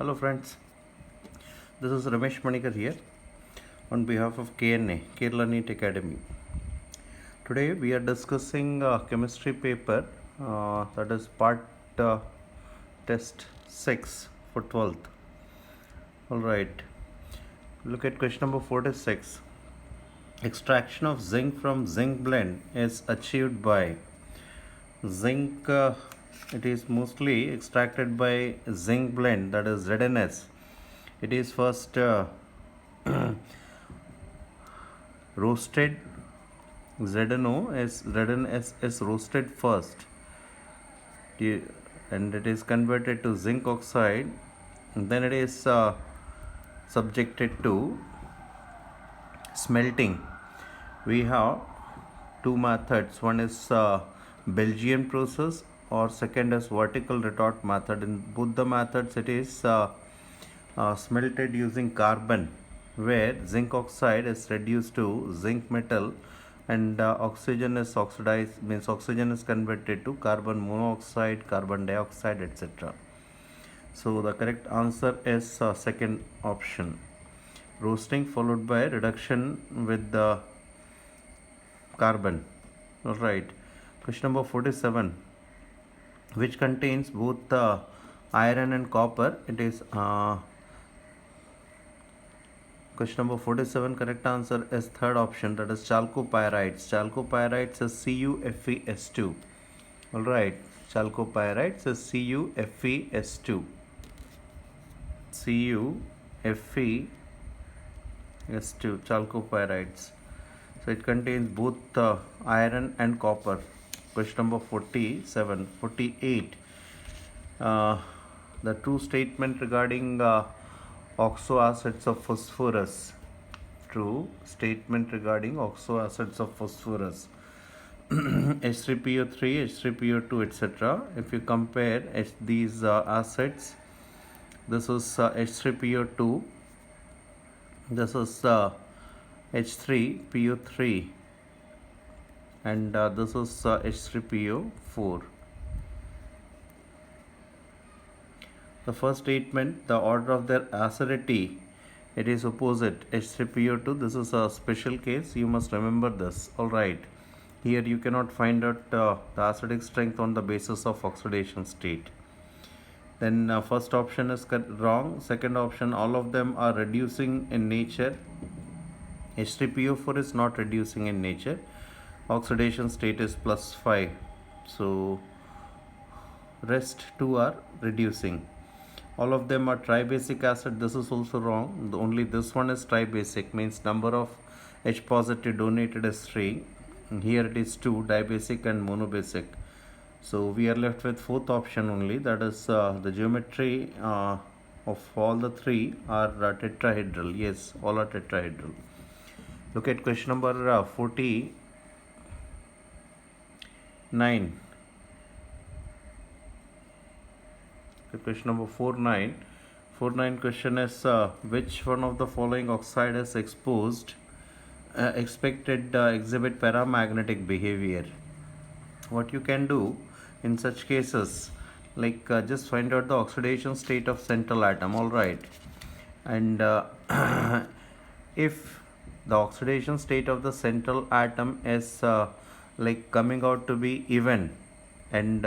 Hello friends, this is Ramesh Manikar here on behalf of KNA, Kerala NEET Academy. Today we are discussing chemistry paper that is part test 6 for 12th. Alright, look at question number 46. Extraction of zinc from zinc blend is achieved by zinc. It is mostly extracted by zinc blend, that is ZNS. It is first roasted. ZNS is roasted first, and it is converted to zinc oxide, and then it is subjected to smelting. We have two methods. One is Belgian process, or second is vertical retort method. In both the methods, it is smelted using carbon, where zinc oxide is reduced to zinc metal, and oxygen is oxidized, means oxygen is converted to carbon monoxide, carbon dioxide, etc. So the correct answer is second option, roasting followed by reduction with the carbon. All right, question number 47, which contains both iron and copper. It is question number 47, correct answer is third option, that is chalcopyrites. Chalcopyrites is CuFeS2. Alright, chalcopyrites is CuFeS2. CuFeS2, chalcopyrites. So it contains both iron and copper. Question number 47, 48. The true statement regarding oxoacids of phosphorus. True statement regarding oxoacids of phosphorus. H3PO3, H3PO2, etc. If you compare these acids, this is H3PO2, this is H3PO3, and this is H3PO4. The first statement, the order of their acidity, it is opposite, H3PO2. This is a special case, you must remember this. Alright, here you cannot find out the acidic strength on the basis of oxidation state. Then first option is wrong. Second option, all of them are reducing in nature. H3PO4 is not reducing in nature. Oxidation state is +5. So rest two are reducing. All of them are tribasic acid. This is also wrong. Only this one is tribasic, means number of H positive donated is 3. Here it is 2, dibasic and monobasic. So we are left with fourth option only, that is the geometry of all the three are tetrahedral. Yes, all are tetrahedral. Look at question number 49. Question number 49 question is which one of the following oxide is exposed expected exhibit paramagnetic behavior. What you can do in such cases, like just find out the oxidation state of central atom. All right, and if the oxidation state of the central atom is like coming out to be even, and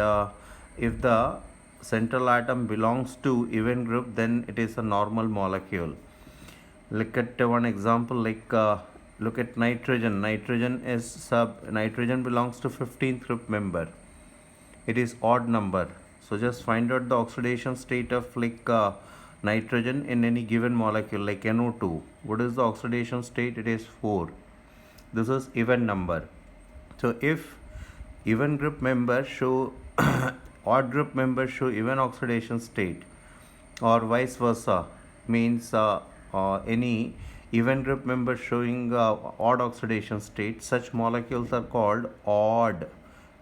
if the central atom belongs to even group, then it is a normal molecule. Look at one example, like look at nitrogen. Nitrogen belongs to 15th group member. It is odd number. So just find out the oxidation state of like nitrogen in any given molecule, like NO2. What is the oxidation state? It is 4. This is even number. So if even group members show odd group members show even oxidation state, or vice versa, means any even group member showing odd oxidation state, such molecules are called odd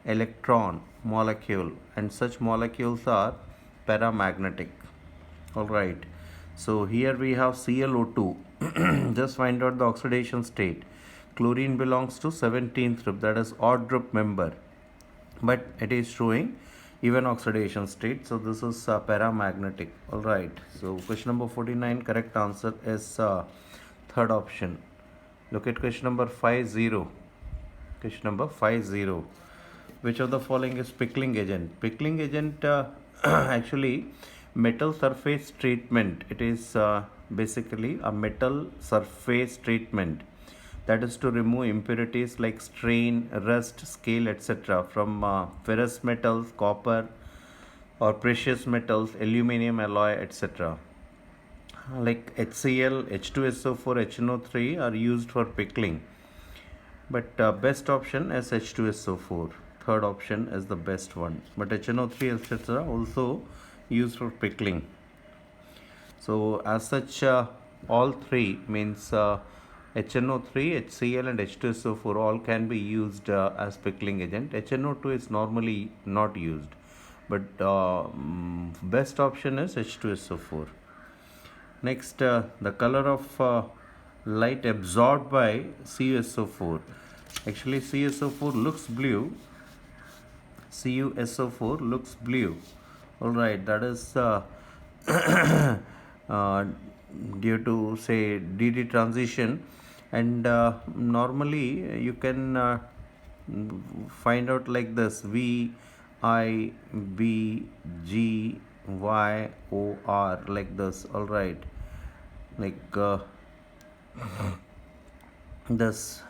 electron molecule, and such molecules are paramagnetic. Alright, so here we have ClO2. Just find out the oxidation state. Chlorine belongs to 17th group, that is odd group member, but it is showing even oxidation state. So this is paramagnetic. All right. So question number 49, correct answer is third option. Look at question number 50. Question number 50. Which of the following is pickling agent? Pickling agent actually metal surface treatment. It is basically a metal surface treatment, that is to remove impurities like strain, rust, scale, etc. from ferrous metals, copper, or precious metals, aluminium alloy, etc. Like HCl, H2SO4, HNO3 are used for pickling, but best option is H2SO4. Third option is the best one, but HNO3 etc. also used for pickling. So as such, all three means HNO3, HCl and H2SO4 all can be used as pickling agent. HNO2 is normally not used, but best option is H2SO4. Next, the color of light absorbed by CuSO4. Actually, CuSO4 looks blue. CuSO4 looks blue. All right, that is uh, due to say DD transition, and normally you can find out like this: V I B G Y O R, like this. All right, like this.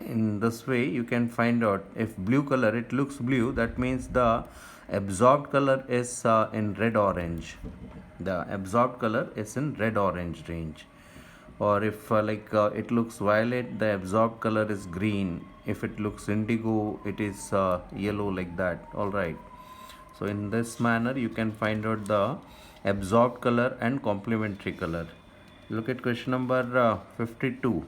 In this way you can find out if blue color, it looks blue, that means the absorbed color is in red orange. The absorbed color is in red orange range. Or if it looks violet, the absorbed color is green. If it looks indigo, it is yellow, like that. All right, so in this manner you can find out the absorbed color and complementary color. Look at question number 52.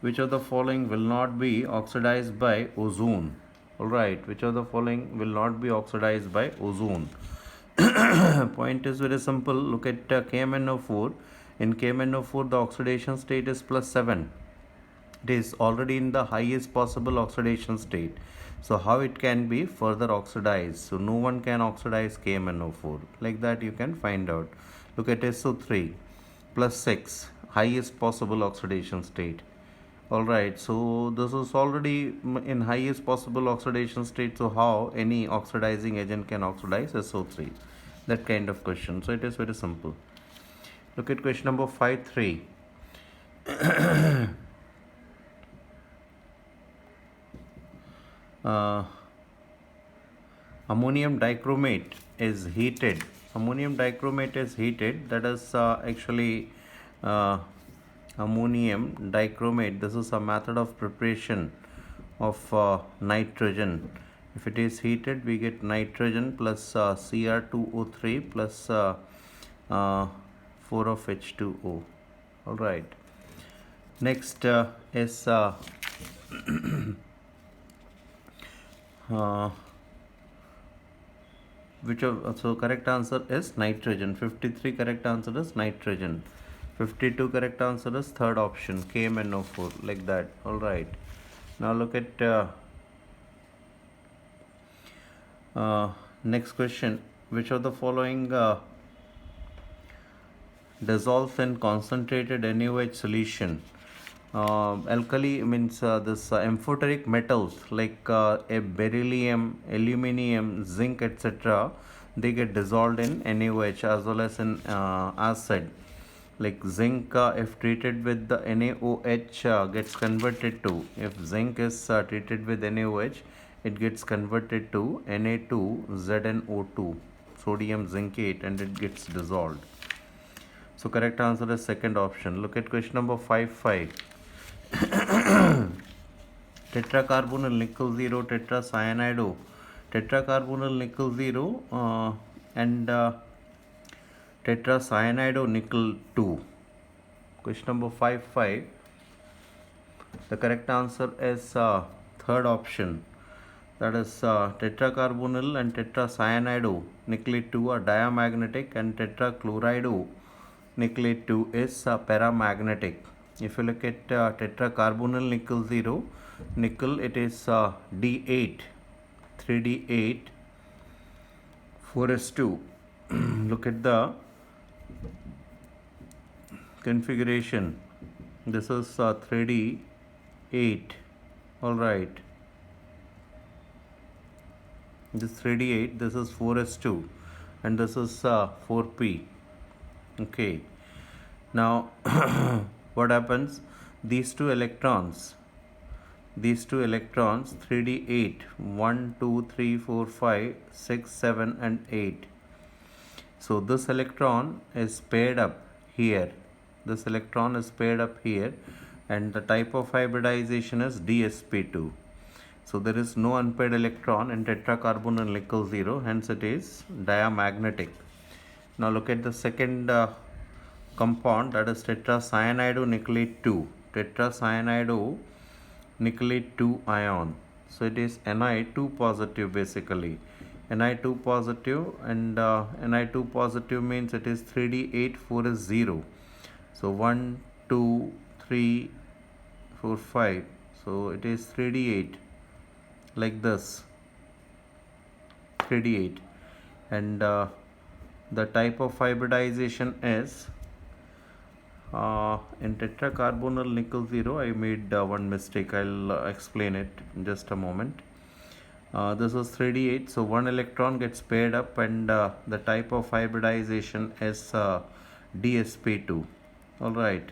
Which of the following will not be oxidized by ozone? All right, which of the following will not be oxidized by ozone? Point is very simple. Look at KMnO4. In KMnO4, the oxidation state is +7. It is already in the highest possible oxidation state. So how it can be further oxidized? So no one can oxidize KMnO4. Like that you can find out. Look at SO3, +6, highest possible oxidation state. All right, so this is already in highest possible oxidation state. So how any oxidizing agent can oxidize SO3? That kind of question. So it is very simple. Look at question number 53. Ammonium dichromate is heated. Ammonium dichromate is heated. That is actually ammonium dichromate. This is a method of preparation of nitrogen. If it is heated, we get nitrogen plus Cr2O3 plus 4 of H2O. All right. Next is so correct answer is nitrogen. 53 correct answer is nitrogen. 52 correct answer is third option, KMnO4, like that. All right, now look at next question. Which of the following dissolves in concentrated NaOH solution? Alkali means this amphoteric metals like beryllium, aluminium, zinc, etc. They get dissolved in NaOH as well as in acid. Like zinc, if treated with the NaOH, gets converted to, if zinc is treated with NaOH, it gets converted to Na2ZnO2, sodium zincate, and it gets dissolved. So correct answer is second option. Look at question number 55. Tetracarbonyl nickel 0, tetracyanide, tetracarbonyl nickel 0 and tetracyanide nickel 2. Question number 55. The correct answer is third option. That is tetracarbonyl and tetracyanide nickel 2 are diamagnetic, and tetrachloride nickel 2 is paramagnetic. If you look at tetracarbonyl nickel 0, nickel, it is D8, 3D8, 4s2. Look at the configuration. This is 3d8. All right, this 3d8, this is 4s2, and this is 4p. Okay, now what happens? These two electrons, 3d8, 1 2 3 4 5 6 7 and 8. So this electron is paired up here, and the type of hybridization is dsp2. So there is no unpaired electron in tetracarbonyl nickel 0, hence it is diamagnetic. Now look at the second compound, that is tetracyanide-nickelate 2. Tetracyanide-nickelate 2 ion. So it is Ni2 positive basically. Ni2 positive, and Ni2 positive means it is 3d8 4s0. So 1 2 3 4 5. So it is 3d8 like this, 3d8, and the type of hybridization is in tetracarbonyl nickel 0. I made one mistake. I'll explain it in just a moment. This is 3d8, so one electron gets paired up, and the type of hybridization is dsp2. All right,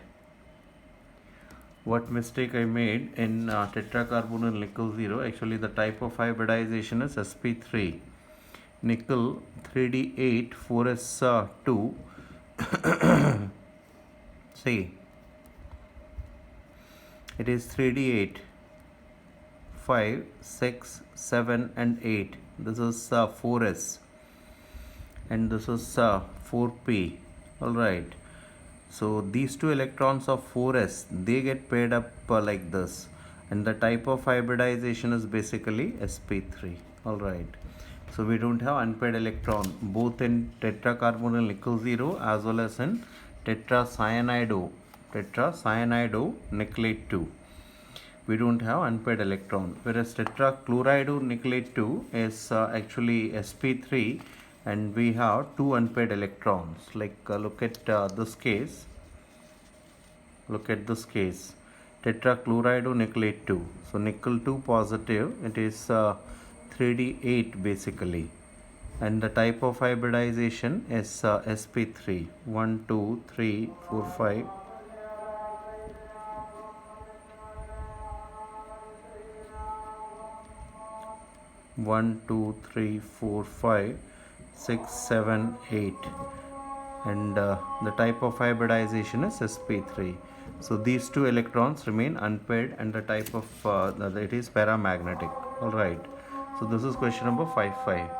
what mistake I made in tetracarbonyl nickel 0? Actually the type of hybridization is sp3. Nickel 3d8 4s2. See, it is 3d8, 5 6 7 and 8. This is 4s, and this is 4p. All right, so these two electrons of 4s, they get paired up like this, and the type of hybridization is basically sp3. All right, so we don't have unpaired electron both in tetracarbonyl nickel 0 as well as in tetracyanide-nickelate 2. We don't have unpaired electron, whereas tetrachloride-nickelate 2 is actually sp3, and we have two unpaired electrons. Like look at this case. Tetrachloride-nickelate 2. So nickel 2 positive, it is 3d8 basically, and the type of hybridization is sp3. 1 2 3 4 5. 1 2 3 4 5 6 7 8, and the type of hybridization is sp3. So these two electrons remain unpaired, and the type of it is paramagnetic. All right, so this is question number 5.5.